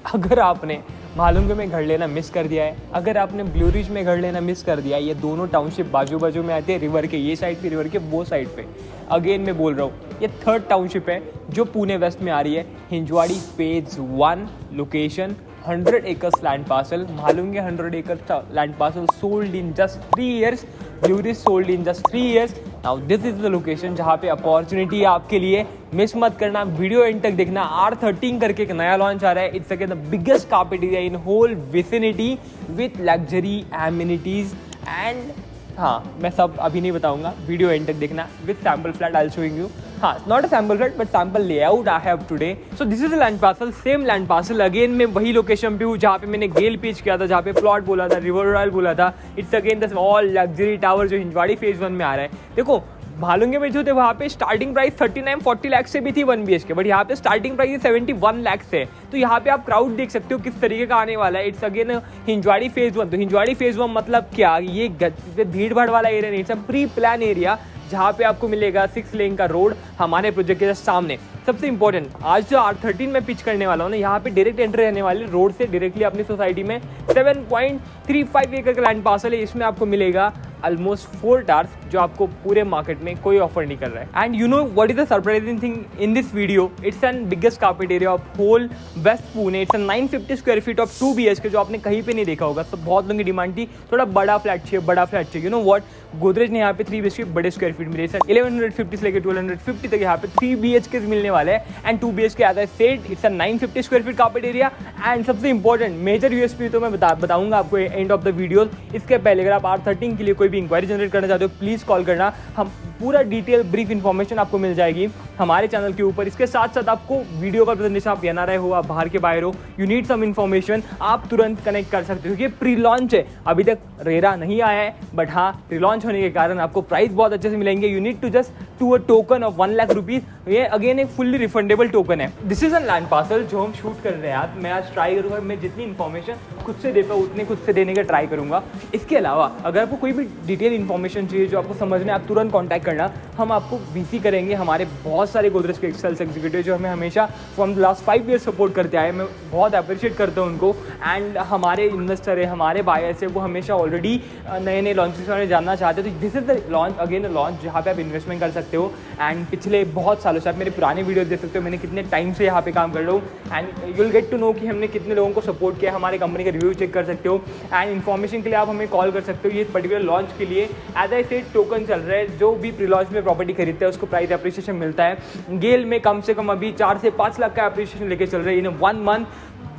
अगर आपने भालुंगे में घर लेना मिस कर दिया है, अगर आपने ब्लू रिज में घर लेना मिस कर दिया है, ये दोनों टाउनशिप बाजू बाजू में आते हैं, रिवर के ये साइड पे, रिवर के वो साइड पे। अगेन मैं बोल रहा हूँ, ये थर्ड टाउनशिप है जो पुणे वेस्ट में आ रही है। Hinjawadi phase 1 location, 100 acres land parcel, Bhalunge 100 acres land parcel sold in just 3 years, Blue Ridge sold in just 3 years। Now this is the location जहाँ पे अपॉर्चुनिटी है आपके लिए, मिस मत करना, वीडियो एंड तक देखना। R13 करके एक नया लॉन्च आ रहा है, it's again the biggest carpet area in whole vicinity with luxury amenities and हाँ, मैं सब अभी नहीं बताऊंगा, वीडियो एंड तक देखना। With sample flat I will showing you, हाँ not a sample flat but sample layout I have today. So this is a land parcel, same land parcel. Again मैं वही लोकेशन पे हूँ जहाँ पे मैंने गेल पिच किया था, जहाँ पे प्लॉट बोला था, रिवर रॉयल बोला था। It's again the all luxury tower जो हिंजवाड़ी फेज 1 में आ रहा है। देखो भालुंगे में जो थे वहाँ पे स्टार्टिंग प्राइस 39-40 लाख से भी थी 1 BHK, बट यहाँ पे स्टार्टिंग प्राइस 71 लाख से। तो यहाँ पे आप क्राउड देख सकते हो किस तरीके का आने वाला है। It's again Hinjawadi phase 1। तो हिंजवाड़ी फेज 1 मतलब क्या, ये भीड़ भाड़ वाला एरिया नहीं, it's a pre plan area जहाँ पे आपको मिलेगा 6 लेन का रोड हमारे प्रोजेक्ट के सामने। सबसे इंपॉर्टेंट, आज जो R13 में पिच करने वाला हूँ ना, यहाँ पे डायरेक्ट एंट्री रहने वाली रोड से डायरेक्टली अपनी सोसाइटी में। 7.35 एकड़ का लैंड पार्सल है, इसमें आपको मिलेगा ऑलमोस्ट 4 टार्स जो आपको पूरे मार्केट में कोई ऑफर नहीं कर रहा है। And you know what is the surprising thing in this video, it's an biggest carpet area of whole west Pune. It's 950 square feet of 2 BHK जो आपने कहीं पे नहीं देखा होगा। सब बहुत लोगों की डिमांड थी, थोड़ा बड़ा फ्लैट चाहिए, बड़ा फ्लैट चाहिए। यू नो व्हाट, गोदरेज ने यहाँ पे 3 BHK बड़े स्क्वायर फीट मिले। 1150 से लेकर 1250 तक यहाँ पे 3 BHK मिलने वाले हैं। And 2 BHK as I said, it's 950 square feet carpet area. And सबसे इंपॉर्टेंट मेजर यूएसपी तो मैं बताऊंगा आपको एंड ऑफ द वीडियो। इसके पहले अगर आप R13 के लिए कोई भी इंक्वायरी जनरेट करना चाहते हो, प्लीज़ कॉल करना, हम पूरा डिटेल ब्रीफ इन्फॉर्मेशन आपको मिल जाएगी हमारे चैनल के ऊपर। इसके साथ साथ आपको वीडियो का प्रेजेंटेशन, आप NRI हो, आप बाहर के बाहर हो, यू नीड सम इन्फॉर्मेशन, आप तुरंत कनेक्ट कर सकते हो। क्योंकि प्री लॉन्च है, अभी तक रेरा नहीं आया है, बट हाँ प्री लॉन्च होने के कारण आपको प्राइस बहुत अच्छे से मिलेंगे। You need to just to a token of 1 lakh rupees. ये अगेन एक फुल्ली रिफंडेबल टोकन है। This is a land parcel जो हम शूट कर रहे हैं आज। मैं आज ट्राई करूँगा, मैं जितनी इन्फॉर्मेशन खुद से दे पाऊँ उतनी खुद से देने का ट्राई करूँगा। इसके अलावा अगर आपको कोई भी डिटेल इन्फॉर्मेशन चाहिए जो आपको समझ में, आप तुरंत कॉन्टैक्ट करना, हम आपको BC करेंगे। हमारे बहुत सारे गोदरेज के सेल्स एग्जीक्यूटिव जो हमें हमेशा from the last 5 years support करते आए, मैं बहुत अप्रिशिएट करता हूँ उनको। एंड हमारे इन्वेस्टर है, हमारे बायर्स है, वो हमेशा ऑलरेडी नए नए लॉन्चेस में जानना चाहते हैं। तो this is the launch, again launch जहाँ पे आप इन्वेस्टमेंट कर सकते हो। एंड पिछले बहुत सालों से आप मेरे पुराने वीडियो देख सकते हो, मैंने कितने टाइम से यहाँ पे काम कर रहा हूँ। And you will get to know कि हमने कितने लोगों को सपोर्ट किया। हमारे कंपनी का रिव्यू चेक कर सकते हो। एंड इन्फॉर्मेशन के लिए आप हमें कॉल कर सकते हो। ये पर्टिकुलर लॉन्च के लिए एज आई सेड टोकन चल रहा है। जो भी प्री लॉन्च में प्रॉपर्टी खरीदता है उसको प्राइस एप्रिसिएशन मिलता है। गेल में कम से कम अभी 4 से 5 लाख का एप्रिसिएशन लेके चल रहे हैं इन 1 मंथ।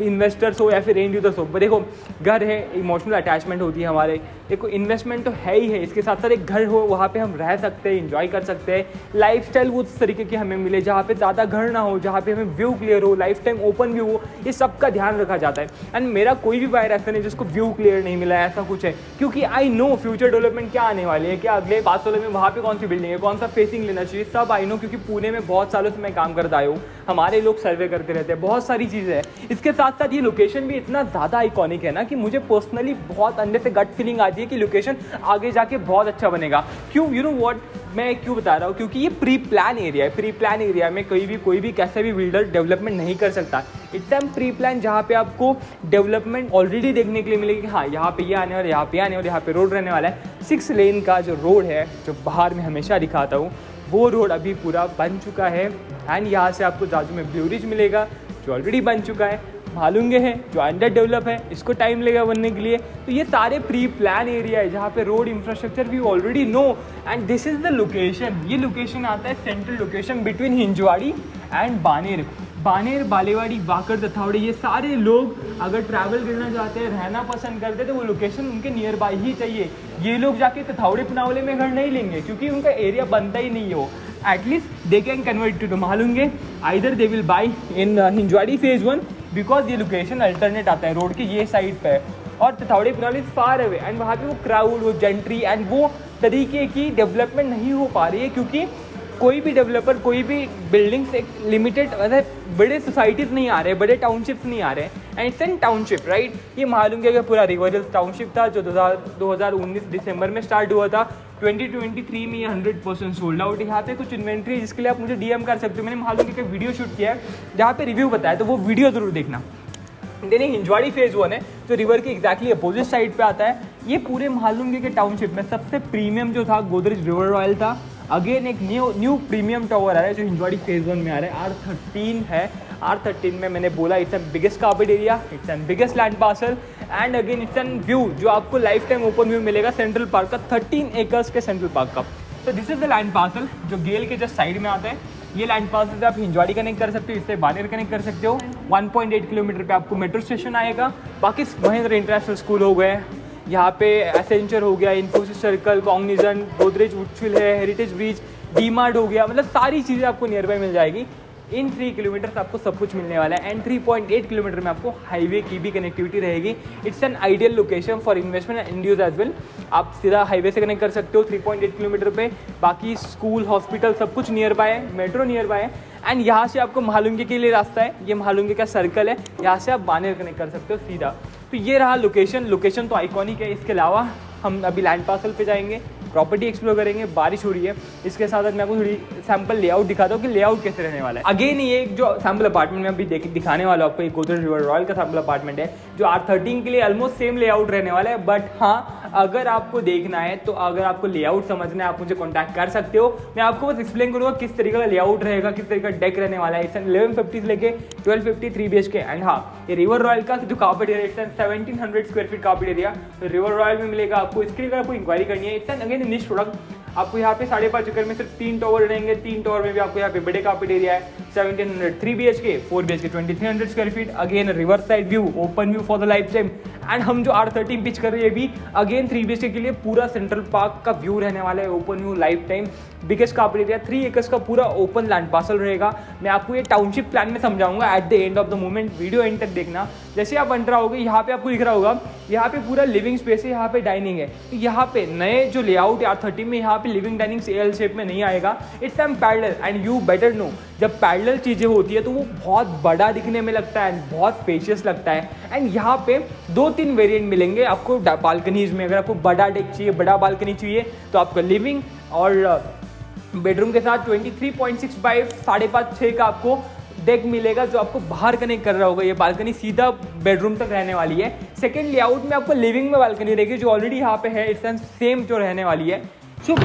इन्वेस्टर्स हो या फिर एंड यूजर्स हो, देखो घर है, इमोशनल अटैचमेंट होती है हमारे। देखो इन्वेस्टमेंट तो है ही है, इसके साथ साथ एक घर हो, वहाँ पे हम रह सकते हैं, एंजॉय कर सकते हैं। लाइफस्टाइल वो उस तरीके की हमें मिले जहाँ पे ज़्यादा घर ना हो, जहाँ पे हमें व्यू क्लियर हो, लाइफ टाइम ओपन व्यू हो, ये सब का ध्यान रखा जाता है। एंड मेरा कोई भी बायर ऐसा नहीं जिसको व्यू क्लियर नहीं मिला है, ऐसा कुछ है। क्योंकि आई नो फ्यूचर डेवलपमेंट क्या आने वाली है, क्या अगले 5 सालों में वहाँ पे कौन सी बिल्डिंग है, कौन सा फेसिंग लेना चाहिए, सब आई नो। क्योंकि पुणे में बहुत सालों से मैं काम करता आया हूँ, हमारे लोग सर्वे करते रहते हैं, बहुत सारी चीज़ें हैं। इसके साथ साथ ये लोकेशन भी इतना ज़्यादा आइकॉनिक है ना कि मुझे पर्सनली बहुत अंदर से गट फीलिंग आती है कि लोकेशन आगे जाके बहुत अच्छा बनेगा। क्यों, यू नो व्हाट, मैं क्यों बता रहा हूँ, क्योंकि ये प्री प्लान एरिया है। प्री प्लान एरिया में कोई भी कैसे भी बिल्डर डेवलपमेंट नहीं कर सकता। इट्स एम प्री प्लान जहाँ पे आपको डेवलपमेंट ऑलरेडी देखने के लिए मिलेगी कि हाँ यहाँ पे ये आने वाला, यहाँ पे आने वाला, यहाँ पे रोड रहने वाला है। 6 लेन का जो रोड है, जो बाहर में हमेशा दिखाता हूँ, वो रोड अभी पूरा बन चुका है। एंड यहाँ से आपको जाजू में ब्लू रिज मिलेगा जो ऑलरेडी बन चुका है। भालुंगे हैं जो अंडर डेवलप है, इसको टाइम लगेगा बनने के लिए। तो ये सारे प्री प्लान एरिया है जहाँ पे रोड इंफ्रास्ट्रक्चर भी already no. And this is the location. ये लोकेशन आता है central location between Hinjawadi and Baner. Baner, Balewadi, Wakad, Tathawade, ये सारे लोग अगर ट्रैवल करना चाहते हैं, रहना पसंद करते हैं, तो वो लोकेशन उनके नियर बाई ही चाहिए। ये लोग जाके तथावड़ी पुनावले में घर नहीं लेंगे क्योंकि उनका एरिया बनता ही नहीं है वो। At least they can convert to Bhalunge, either they will buy in Hinjawadi phase 1 because ये लोकेशन अल्टरनेट आता है रोड के ये साइड पे है। और Tathawade Punawale is far away and वहाँ पे वो क्राउड, वो जेंट्री एंड वो तरीके की डेवलपमेंट नहीं हो पा रही है। क्योंकि कोई भी डेवलपर, कोई भी बिल्डिंग्स एक लिमिटेड, मतलब बड़े सोसाइटीज़ नहीं आ रहे, बड़े टाउनशिप्स नहीं आ रहे। And it's an township, right. ये मालूम है पूरा रिवर हिल्स टाउनशिप था जो 2019 दिसंबर में स्टार्ट हुआ था। 2023 में ये 100% सोल्ड आउट। यहाँ पे कुछ इन्वेंट्री जिसके लिए आप मुझे DM कर सकते हो। मैंने मालूम का वीडियो शूट किया है जहाँ पे रिव्यू बताया, तो वो वीडियो ज़रूर देखना। देन हिंजवाड़ी फेज 1 है जो रिवर के एग्जैक्टली अपोजिट साइड पे आता है। ये पूरे महालुंगे के टाउनशिप में सबसे प्रीमियम जो था गोदरेज रिवर रॉयल था। अगेन एक न्यू प्रीमियम टावर आ रहा है जो हिंजवाड़ी फेज 1 में आ रहा है, R13 है। R13 में मैंने बोला it's an biggest carpet area, it's an biggest land parcel and again it's an view जो आपको लाइफ टाइम ओपन व्यू मिलेगा सेंट्रल पार्क का, 13 एकर्स के सेंट्रल पार्क का। तो this is the land parcel जो गेल के जस्ट साइड में आता है। ये लैंड पार्सल से आप हिंजवाड़ी कनेक्ट कर सकते हो, इससे बानेर कनेक्ट कर सकते हो। 1.8 किलोमीटर पे आपको मेट्रो स्टेशन आएगा। बाकी महेंद्र इंटरनेशनल स्कूल हो गए, यहाँ पे एसेंचर हो गया, इन्फोसिस सर्कल, कॉग्निजेंट, गोदरेज वुडफिल है, हेरिटेज ब्रिज, डीमार्ट हो गया, मतलब सारी चीज़ें आपको नियर बाय मिल जाएगी। इन 3 किलोमीटर आपको सब कुछ मिलने वाला है एंड 3.8 किलोमीटर में आपको हाईवे की भी कनेक्टिविटी रहेगी। It's an ideal location for investment and end use as well. आप सीधा हाईवे से कनेक्ट कर सकते हो 3.8 किलोमीटर पे। बाकी स्कूल, हॉस्पिटल सब कुछ नियर बाय है, मेट्रो नियर बाय है एंड यहाँ से आपको महालुंगे के लिए रास्ता है। ये महालुंगे का सर्कल है, यहाँ से आप बानेर कनेक्ट कर सकते हो सीधा। तो ये रहा लोकेशन तो आइकॉनिक है। इसके अलावा हम अभी लैंड पार्सल पे जाएंगे, प्रॉपर्टी एक्सप्लोर करेंगे। बारिश हो रही है, इसके साथ मैं आपको थोड़ी सैम्पल लेआउट दिखाता हूँ कि लेआउट कैसे रहने वाला है। अगेन ये एक जो सैम्पल अपार्टमेंट में अभी दिखाने वाला हूँ आपको, एक गोदरेज रिवर रॉयल का सैम्पल अपार्टमेंट है जो R13 के लिए ऑलमोस्ट सेम लेआउट रहने वाला है। बट हाँ, अगर आपको देखना है तो अगर आपको लेआउट समझना है आप मुझे कॉन्टैक्ट कर सकते हो। मैं आपको बस एक्सप्लेन करूँगा किस तरीके का लेआउट रहेगा, किस तरीके का डेक रहने वाला है। इट्स 1150 से लेके 1250 3 BHK एंड हाँ, ये रिवर रॉयल का जो carpet area it's 1700 square feet carpet area तो रिवर रॉयल में मिलेगा आपको। इसके लिए अगर आपको इंक्वायरी करनी है, इट्स अगेन निश प्रोडक्ट। आपको यहाँ पे 5.5 एकड़ में सिर्फ 3 टावर रहेंगे। 3 टावर में भी आपको यहाँ पे बड़े कार्पेट एरिया है। 1700 3 BHK, 4 BHK 2300 square feet. Again river side view, open view for the life time and हम जो R13 पिच कर रहे हैं भी अगेन 3 BHK के लिए पूरा सेंट्रल पार्क का व्यू रहने वाला है, open view life time. Biggest carpet area, 3 acres का पूरा ओपन लैंड पार्सल रहेगा। मैं आपको ये टाउनशिप प्लान में समझाऊंगा at the end of the moment, video end तक देखना। जैसे आप एंटर आओगे यहाँ पे आपको दिख रहा होगा, यहाँ पे पूरा लिविंग स्पेस है, यहाँ पे डाइनिंग है। तो यहाँ पे नए जो लेआउट है R13 में, यहाँ पे लिविंग डाइनिंग एल शेप में नहीं आएगा। It's am parallel and you better know, जब पैरेलल चीज़ें होती है तो वो बहुत बड़ा दिखने में लगता है, बहुत स्पेशियस लगता है। एंड यहाँ पे 2-3 वेरिएंट मिलेंगे आपको बालकनीज में। अगर आपको बड़ा डेक चाहिए, बड़ा बालकनी चाहिए तो आपको लिविंग और बेडरूम के साथ 23.6 बाई 5.5-6 का आपको डेक मिलेगा जो आपको बाहर कनेक्ट कर रहा होगा। ये बालकनी सीधा बेडरूम तक रहने वाली है। सेकेंड लेआउट में आपको लिविंग में बालकनी रहेगी जो ऑलरेडी यहाँ पे है, इट्स सेम जो रहने वाली है। सो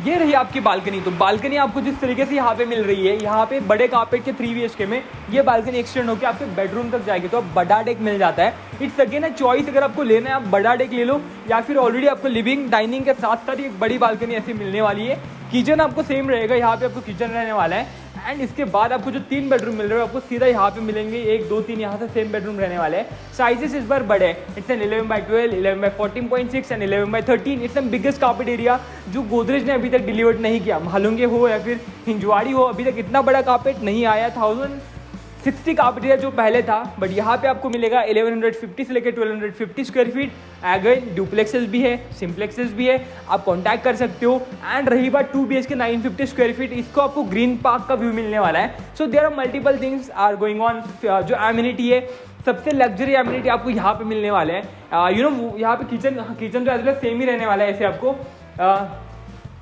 ये रही आपकी बालकनी। तो बालकनी आपको जिस तरीके से यहाँ पे मिल रही है, यहाँ पे बड़े कार्पेट के 3 BHK में ये बालकनी एक्सटेंड होकर आपके बेडरूम तक जाएगी तो अब बड़ा डेक मिल जाता है। इट्स अगेन है चॉइस, अगर आपको लेना है आप बड़ा डेक ले लो या फिर ऑलरेडी आपको लिविंग डाइनिंग के साथ साथ एक बड़ी बालकनी ऐसी मिलने वाली है। किचन आपको सेम रहेगा, यहाँ पे आपको किचन रहने वाला है एंड इसके बाद आपको जो 3 बेडरूम मिल रहे हैं आपको सीधा यहाँ पे मिलेंगे। 1, 2, 3 यहाँ से सेम बेडरूम रहने वाले हैं। साइजेस इस बार बड़े हैं, it's an 11/12, 11/14.6 and 11/13। It's an biggest carpet area जो गोदरेज ने अभी तक डिलीवर नहीं किया। महालुंगे हो या फिर हिंजवाड़ी हो, अभी तक इतना बड़ा कार्पेट नहीं आया। 1060 कार्पेट एरिया जो पहले था, बट यहाँ पे आपको मिलेगा 1150 से लेकर 1250 स्क्वायर फीट। अगेन डुप्लेक्सेस भी है, सिम्प्लेक्सेस भी है, आप कॉन्टैक्ट कर सकते हो। एंड रही बात 2 BHK 950 स्क्वायर फीट, इसको आपको ग्रीन पार्क का व्यू मिलने वाला है। So there are multiple things are going on. जो एमिनिटी है, सबसे लग्जरी एमिनिटी आपको यहाँ पे मिलने वाले हैं। यू नो यहाँ पे किचन जो एज सेम ही रहने वाला है। ऐसे आपको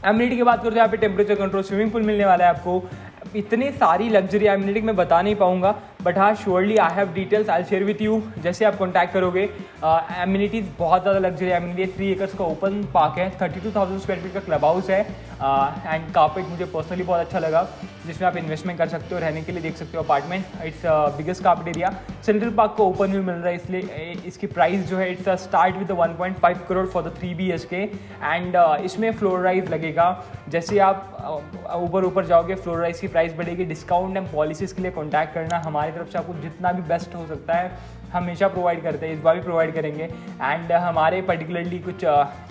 एमिनिटी की बात करो तो यहाँ पे टेम्परेचर कंट्रोल स्विमिंग पूल मिलने वाला है आपको। इतनी सारी लग्जरी एमिनिटी मैं बता नहीं पाऊंगा, बट हाँ surely I have details, I share with you. जैसे आप कॉन्टैक्ट करोगे, एमिनिटीज़ बहुत ज़्यादा लग्जरी एमिनिटी है। 3 एकर्स का ओपन पार्क है, 32,000 स्क्वायर फीट का क्लब हाउस है एंड कार्पेट मुझे पर्सनली बहुत अच्छा लगा, जिसमें आप इन्वेस्टमेंट कर सकते हो, रहने के लिए देख सकते हो apartment. It's biggest carpet area, central park को ओपन व्यू मिल रहा है, इसलिए इसकी प्राइस जो है it's start with 1.5 crore for the 3 BHK and इसमें फ्लोर राइज लगेगा। जैसे आप ऊपर जाओगे फ्लोर राइज की प्राइस बढ़ेगी। डिस्काउंट एंड पॉलिसीज के लिए कॉन्टैक्ट करना, हमारी तरफ से आपको जितना भी बेस्ट हो सकता है हमेशा प्रोवाइड करते हैं, इस बार भी प्रोवाइड करेंगे। एंड हमारे पर्टिकुलरली कुछ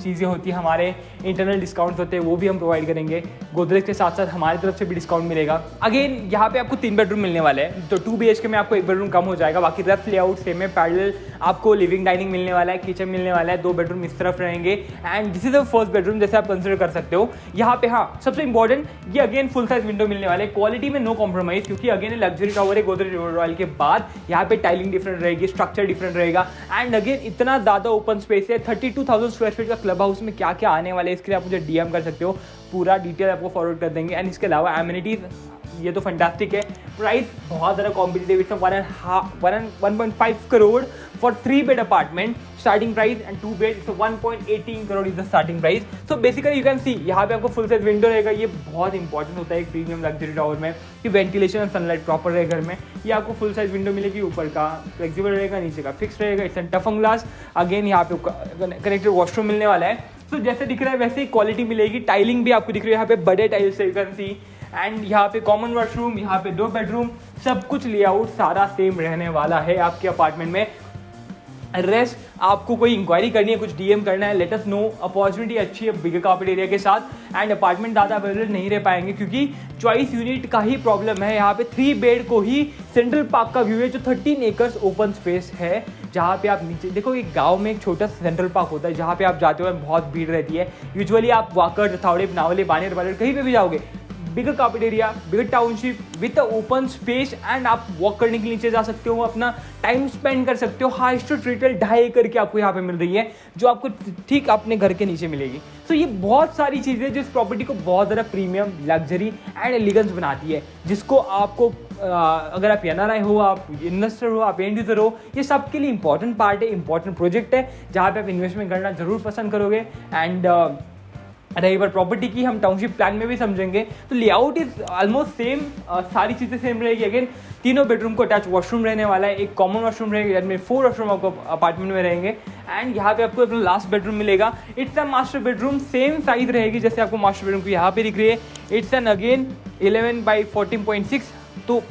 चीज़ें होती हैं, हमारे इंटरनल डिस्काउंट्स होते हैं, वो भी हम प्रोवाइड करेंगे। गोदरेज के साथ साथ हमारी तरफ से भी डिस्काउंट मिलेगा। अगेन यहाँ पे आपको 3 बेडरूम मिलने वाले हैं, तो 2 BHK में आपको 1 बेडरूम कम हो जाएगा। बाकी रफ लेआउट सेम है, पैरेलल आपको लिविंग डाइनिंग मिलने वाला है, किचन मिलने वाला है, 2 बेडरूम इस तरफ रहेंगे and this is the first bedroom जैसे आप कंसिडर कर सकते हो। यहाँ पे हाँ सबसे इंपॉर्टेंट, ये अगेन फुल साइज विंडो मिलने वाले, क्वालिटी में नो कॉम्प्रोमाइज, क्योंकि अगेन लग्जरी टावर है गोदरेज रिवर रॉयल के बाद। यहाँ पे टाइलिंग डिफरेंट रहेगी, स्ट्रक्चर डिफरेंट रहेगा एंड अगेन इतना ज़्यादा ओपन स्पेस है। 32,000 स्क्वायर फीट का क्लब हाउस में क्या क्या आने वाले हैं इसके लिए आप मुझे DM कर सकते हो, पूरा डिटेल आपको फॉरवर्ड कर देंगे। एंड इसके अलावा एमिनिटीज ये तो फैंटास्टिक है। प्राइस बहुत ज़्यादा competitive, it's 1.5 crore for 3 bed apartment starting price and 2 bed it's 1.18 crore is the starting price. So basically you can see यहाँ पे आपको फुल साइज विंडो रहेगा। ये बहुत इंपॉर्टेंट होता है एक प्रीमियम लग्जरी टावर में कि वेंटिलेशन और सनलाइट प्रॉपर रहे घर में। ये आपको फुल साइज विंडो मिलेगी, ऊपर का फ्लेक्सिबल रहेगा, नीचे का फिक्स रहेगा। इट्स एन टफन ग्लास, अगेन यहाँ पे कनेक्टेड वॉशरूम मिलने वाला है। तो जैसे दिख रहा है वैसे ही क्वालिटी मिलेगी। टाइलिंग भी आपको दिख रही है यहाँ पे बड़े टाइल्स से, यू कैन सी। एंड यहाँ पे कॉमन वॉशरूम, यहाँ पे 2 बेडरूम, सब कुछ लेआउट सारा सेम रहने वाला है आपके अपार्टमेंट में। रेस्ट आपको कोई इंक्वायरी करनी है, कुछ डीएम करना है, लेट अस नो। अपॉर्चुनिटी अच्छी है बिगर कार्पेट एरिया के साथ एंड अपार्टमेंट ज़्यादा अवेलेबल नहीं रह पाएंगे क्योंकि चॉइस यूनिट का ही प्रॉब्लम है। यहाँ पे 3 बेड को ही सेंट्रल पार्क का व्यू है जो 13 एकर्स ओपन स्पेस है, जहाँ पे आप नीचे देखो एक गांव में एक छोटा सेंट्रल पार्क होता है जहाँ पे आप जाते हो बहुत भीड़ रहती है। यूजुअली आप वाकर, थौड़े, बनावले, बानेर वाले कहीं पे भी जाओगे, bigger carpet area, bigger township with open space and आप वॉक करने के नीचे जा सकते हो, अपना टाइम स्पेंड कर सकते हो। हाई स्ट्रीट रिटेल 2.5 एकड़ की आपको यहाँ पे मिल रही है जो आपको ठीक अपने घर के नीचे मिलेगी। तो ये बहुत सारी चीज़ें जिस प्रॉपर्टी को बहुत ज़्यादा प्रीमियम, लग्जरी एंड एलिगेंस बनाती है, जिसको आपको अगर आप एनआरआई हो, आप इन्वेस्टर हो, आप एंड यूजर हो, ये सब के लिए इंपॉर्टेंट पार्ट है, इंपॉर्टेंट प्रोजेक्ट है जहाँ पे आप इन्वेस्टमेंट करना जरूर पसंद करोगे। एंड रही बार प्रॉपर्टी की, हम टाउनशिप प्लान में भी समझेंगे। तो लेआउट इज ऑलमोस्ट सेम, सारी चीज़ें सेम रहेगी। अगेन 3 बेडरूम को अटैच वॉशरूम रहने वाला है, एक कॉमन वॉशरूम रहेगा, जिसमें 4 वॉशरूम आपको अपार्टमेंट में रहेंगे। एंड यहाँ पे आपको अपना लास्ट बेडरूम मिलेगा। It's a master bedroom, same size रहेगी जैसे आपको मास्टर बेडरूम की यहाँ पे दिख रही है। इट्स एन अगेन 11 बाई 14.6, तो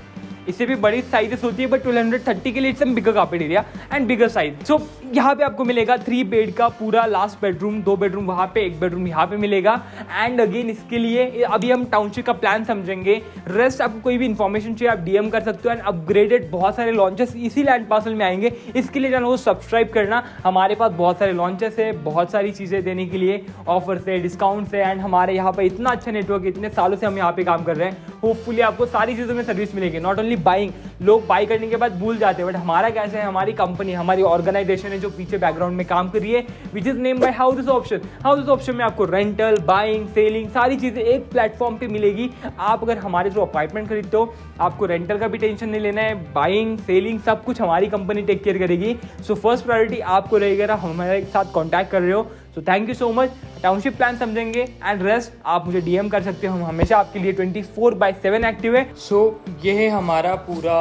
इससे भी बड़ी साइजेस होती है, बट 1230 के लिए it's bigger carpet area and bigger size. So यहाँ पे आपको मिलेगा 3 बेड का पूरा लास्ट बेडरूम, 2 बेडरूम वहाँ पे, 1 बेडरूम यहाँ पे मिलेगा। एंड अगेन इसके लिए अभी हम टाउनशिप का प्लान समझेंगे। रेस्ट आपको कोई भी इन्फॉर्मेशन चाहिए आप डीएम कर सकते हो। एंड अपग्रेडेड बहुत सारे लॉन्चेस इसी लैंड पार्सल में आएंगे, इसके लिए चैनल को सब्सक्राइब करना। हमारे पास बहुत सारे लॉन्चेस है, बहुत सारी चीज़ें देने के लिए, ऑफर्स है, डिस्काउंट्स है। एंड हमारे यहाँ पर इतना अच्छा नेटवर्क है, इतने सालों से हम यहाँ पे काम कर रहे हैं। होपफुली आपको सारी चीज़ों में सर्विस मिलेगी। नॉट ओनली बाइंग, लोग बाई करने के बाद भूल जाते हैं, बट हमारा कैसे है, हमारी कंपनी, हमारी ऑर्गेनाइजेशन है जो पीछे बैकग्राउंड में काम कर रही है, which is name by houses option. Houses option में आपको रेंटल, बाइंग, सेलिंग सारी चीज़ें एक प्लेटफॉर्म पे मिलेगी। आप अगर हमारे थ्रू अपार्टमेंट खरीदते हो, आपको रेंटल का भी टेंशन नहीं लेना है, बाइंग, सेलिंग सब कुछ हमारी कंपनी टेक केयर करेगी। सो फर्स्ट प्रायोरिटी आपको रहेगा, हमारे साथ कॉन्टैक्ट कर रहे हो। सो thank you so much. Township plan समझेंगे एंड रेस्ट आप मुझे डीएम कर सकते हो, हम हमेशा आपके लिए 24/7 एक्टिव है। सो ये है हमारा पूरा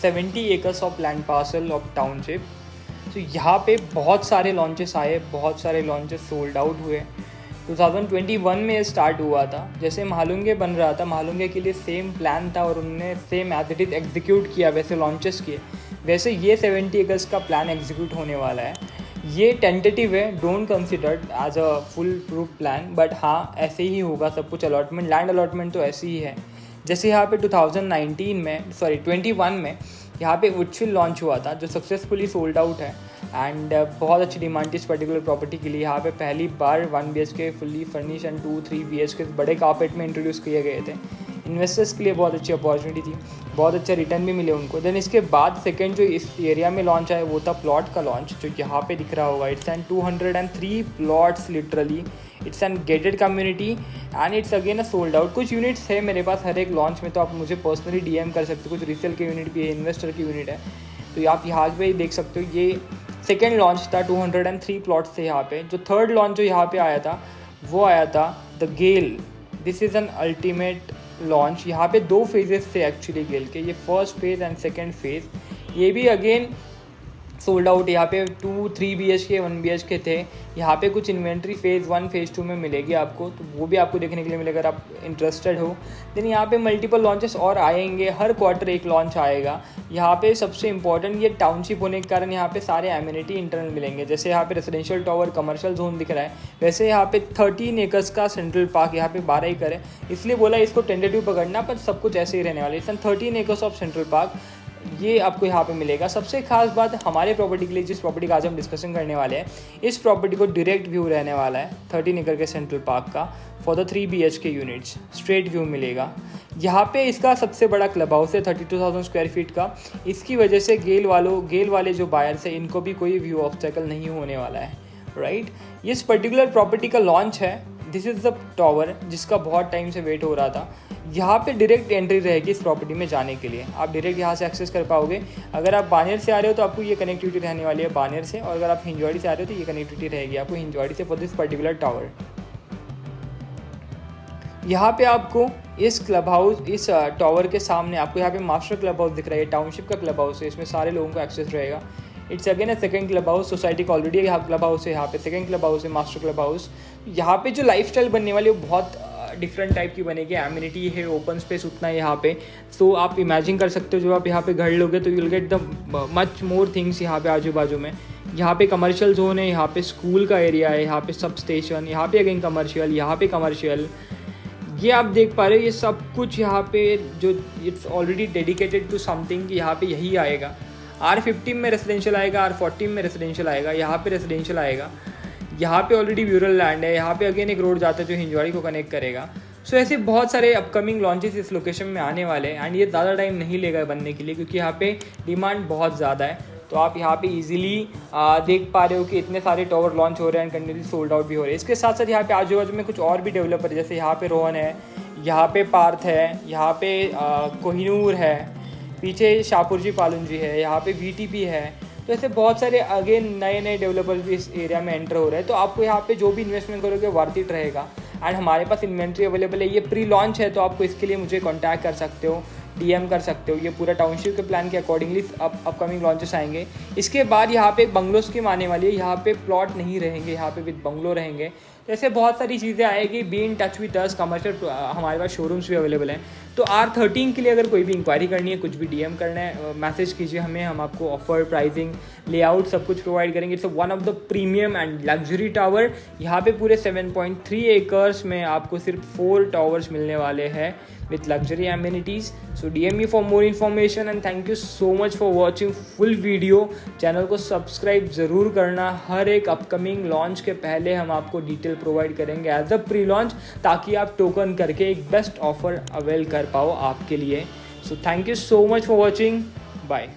70 acres of land parcel of township. तो यहाँ पे बहुत सारे लॉन्चेस आए, बहुत सारे लॉन्चेस सोल्ड आउट हुए। 2021 में स्टार्ट हुआ था, जैसे महालुंगे बन रहा था, महालुंगे के लिए सेम प्लान था और उन्होंने same as it is execute किया, वैसे लॉन्चेस किए। वैसे ये 70 एकर्स का प्लान एग्जीक्यूट होने वाला है। ये टेंटेटिव है, don't consider as a full proof plan, but हाँ ऐसे ही होगा सब कुछ। अलॉटमेंट, लैंड अलॉटमेंट तो ऐसे ही है। जैसे यहाँ पे 2021 में यहाँ पे वुडफील्ड लॉन्च हुआ था जो सक्सेसफुली सोल्ड आउट है। एंड बहुत अच्छी डिमांड थी इस पर्टिकुलर प्रॉपर्टी के लिए। यहाँ पे पहली बार 1 BHK fully furnish and 2-3 BHK बड़े कार्पेट में इंट्रोड्यूस किए गए थे। इन्वेस्टर्स के लिए बहुत अच्छी अपॉर्चुनिटी थी, बहुत अच्छा रिटर्न भी मिले उनको। देन इसके बाद सेकंड जो इस एरिया में लॉन्च आया वो था प्लॉट का लॉन्च, जो यहाँ पे दिख रहा होगा। It's an 203 plots literally, it's an gated community and it's again a sold out. कुछ यूनिट्स है मेरे पास हर एक लॉन्च में, तो आप मुझे पर्सनली डीएम कर सकते हो। कुछ रीसेल के यूनिट भी है, इन्वेस्टर की यूनिट है, तो आप यहाँ पे देख सकते हो। ये सेकेंड लॉन्च था, 203 प्लॉट्स थे यहाँ पे। जो थर्ड लॉन्च जो यहाँ पे आया था वो आया था द गेल। This is an ultimate launch. यहाँ पे 2 फेजेस थे एक्चुअली गेल के, ये first phase and second phase. ये भी अगेन सोल्ड आउट। यहाँ पे 2-3 BHK 1 BHK थे। यहाँ पे कुछ इन्वेंट्री फेज़ 1 फेज़ 2 में मिलेगी आपको, तो वो भी आपको देखने के लिए मिलेगा अगर आप इंटरेस्टेड हो। देन यहाँ पे मल्टीपल लॉन्चेस और आएंगे, हर क्वार्टर एक लॉन्च आएगा। यहाँ पे सबसे इंपॉर्टेंट, ये टाउनशिप होने के कारण यहाँ पे सारे एमिनिटी इंटरनल मिलेंगे। जैसे यहाँ पे रेजिडेंशियल टावर, कमर्शियल जोन दिख रहा है, वैसे यहाँ पे 13 एकर्स का सेंट्रल पार्क, यहाँ पे 12 एकड़ है, इसलिए बोला इसको टेंटेटिव पकड़ना, पर सब कुछ ऐसे ही रहने वाला है। इस 13 एकर्स ऑफ सेंट्रल पार्क ये आपको यहाँ पे मिलेगा। सबसे खास बात हमारे प्रॉपर्टी के लिए, जिस प्रॉपर्टी का आज हम डिस्कशन करने वाले हैं, इस प्रॉपर्टी को डायरेक्ट व्यू रहने वाला है 13 एकड़ के सेंट्रल पार्क का। For the 3 BHK units straight view मिलेगा। यहाँ पे इसका सबसे बड़ा क्लब हाउस है 32,000 स्क्वायर फीट का। इसकी वजह से गेल वाले जो बायर्स हैं इनको भी कोई व्यू ऑब्स्टेकल नहीं होने वाला है, राइट। इस पर्टिकुलर प्रॉपर्टी का लॉन्च है, दिस इज़ द टावर जिसका बहुत टाइम से वेट हो रहा था। यहाँ पे डायरेक्ट एंट्री रहेगी इस प्रॉपर्टी में जाने के लिए, आप डायरेक्ट यहाँ से एक्सेस कर पाओगे। अगर आप बानेर से आ रहे हो तो आपको ये कनेक्टिविटी रहने वाली है बानेर से, और अगर आप हिंजवाड़ी से आ रहे हो तो ये कनेक्टिविटी रहेगी आपको हिंजवाड़ी से फॉर दिस पर्टिकुलर टावर। यहाँ पे आपको इस क्लब हाउस, इस टावर के सामने आपको यहाँ पे मास्टर क्लब हाउस दिख रहा है, टाउनशिप का क्लब हाउस है, इसमें सारे लोगों को एक्सेस रहेगा। It's again a second club house, society का ऑलरेडी यहाँ क्लब हाउस है, यहाँ पे सेकंड क्लब हाउस है, मास्टर क्लब हाउस। यहाँ पे जो लाइफस्टाइल बनने वाली है वो बहुत डिफरेंट टाइप की बनेगी। एमिनिटी है, ओपन स्पेस उतना है यहाँ पे, तो आप इमेजिन कर सकते हो जब आप यहाँ पे घर लोगे तो you'll get the much more things यहाँ पे आजू बाजू में। यहाँ पे कमर्शियल जोन है, यहाँ पे स्कूल का एरिया है, यहाँ पे सब स्टेशन, यहाँ पे अगेन कमर्शियल, यहाँ पे कमर्शियल, ये आप देख पा रहे हो। ये सब कुछ यहाँ पे जो it's already dedicated to something, यहाँ पे यही आएगा। R15 में रेसिडेंशियल आएगा, R14 में रेसिडेंशियल आएगा, यहाँ पे रेसिडेंशियल आएगा। यहाँ पे ऑलरेडी ब्यूरल लैंड है, यहाँ पे अगेन एक रोड जाता है जो हिंजवाड़ी को कनेक्ट करेगा। सो ऐसे बहुत सारे अपकमिंग लॉन्चेस इस लोकेशन में आने वाले हैं, एंड ये ज़्यादा टाइम नहीं लेगा बनने के लिए, क्योंकि यहाँ पे डिमांड बहुत ज़्यादा है। तो आप यहाँ पे इजीली देख पा रहे हो कि इतने सारे टावर लॉन्च हो रहे हैं, कंटिन्यूसली सोल्ड आउट भी हो रहे हैं। इसके साथ साथ यहाँ पे आजू बाजू में कुछ और भी डेवलपर है, जैसे यहाँ पे रोहन है, यहाँ पे पार्थ है, यहाँ पे कोहिनूर है, पीछे शाहपुरजी पालुंजी है, यहाँ पे VTP है। तो ऐसे बहुत सारे अगेन नए नए डेवलपर्स भी इस एरिया में एंटर हो रहे हैं। तो आपको यहाँ पे जो भी इन्वेस्टमेंट करोगे वर्थ इट रहेगा। एंड हमारे पास इन्वेंट्री अवेलेबल है, ये प्री लॉन्च है, तो आपको इसके लिए मुझे कॉन्टैक्ट कर सकते हो, DM कर सकते हो। ये पूरा टाउनशिप के प्लान के अकॉर्डिंगली अपकमिंग लॉन्चेस आएंगे। इसके बाद यहाँ पे एक बंगलो स्कीम आने वाली है, यहाँ पे प्लॉट नहीं रहेंगे, यहाँ पे विद बंगलो रहेंगे। जैसे बहुत सारी चीज़ें आएगी। Be in touch with us, commercial हमारे पास शोरूम्स भी अवेलेबल हैं। तो R13 के लिए अगर कोई भी इंक्वायरी करनी है, कुछ भी DM करना है, मैसेज कीजिए हमें, हम आपको ऑफर, प्राइसिंग, लेआउट सब कुछ प्रोवाइड करेंगे। It's one of the premium and luxury tower. यहाँ पे पूरे 7.3 एकर्स में आपको सिर्फ 4 टावर्स मिलने वाले हैं with luxury amenities. So DM me for more information and thank you so much for watching full video. Channel को सब्सक्राइब ज़रूर करना। हर एक अपकमिंग लॉन्च के पहले हम आपको डिटेल प्रोवाइड करेंगे एज अ प्री लॉन्च, ताकि आप टोकन करके एक बेस्ट ऑफर अवेल कर पाओ आपके लिए। So thank you so much for watching, bye.